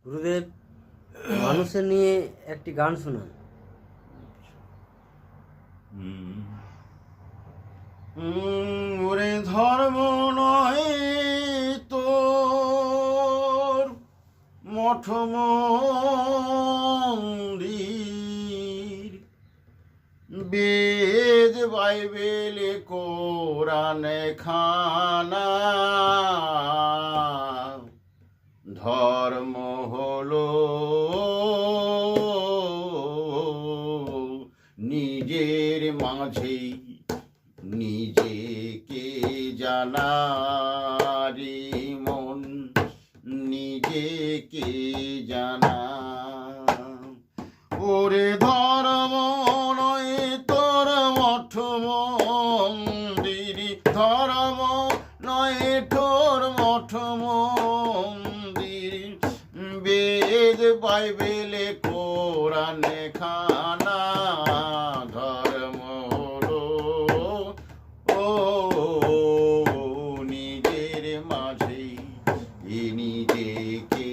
গুরুদেব, মানুষের নিয়ে একটি গান শোনান। ওরে ধর্ম নয় তোর মঠ মন্দির, বেদ বাইবেল কোরআন খানা, ধর্ম হলো নিজের মাঝে নিজেকে জানা রে মন, নিজেকে জানা। ওরে ধর্ম নয় তোর মঠ মন্দির, ধর্ম নয় তোর মঠ মন্দির, বেদ বাইবেল কোরআন খানা, ধর্ম হলো ও নিজের মাঝে নিজেকে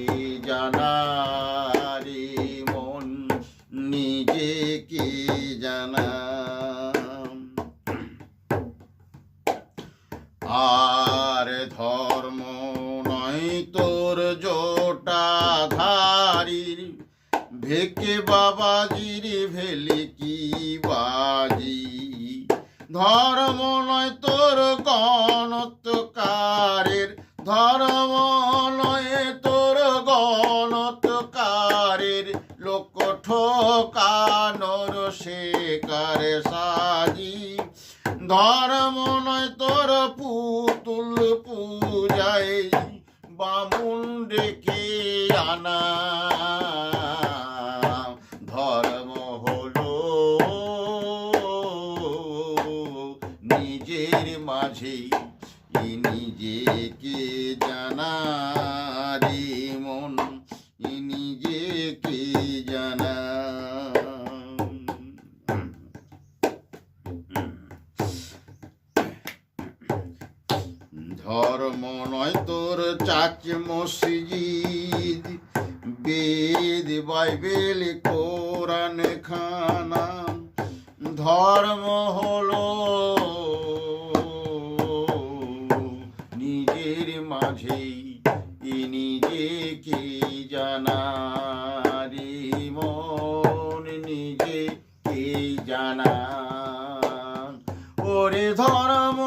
জানা রে মন, নিজেকে জানা। আর ধর্ম নয় তোর জটাধারীর, ভেকে বাবাজির ভেলি কি বাজি, ধর্ম নয় তোর গণৎকারের, ধর্ম নয় তোর গণৎকারের, লোক ঠকানোর শেখার সাজি, ধর্ম নয় তোর পুতুল পূজায় বামুন ডেকে আনা, ধর্ম হলো নিজের মাঝে নিজেকে জানা রে মন, নিজেকে জানা। ধর্ম নয় তোর চাচ মসজিদ, বেদ বাইবেল কোরআন খানা, ধর্ম হলো নিজের মাঝে নিজেকে জানা রে মন, নিজেকে জানা। ওরে ধর্ম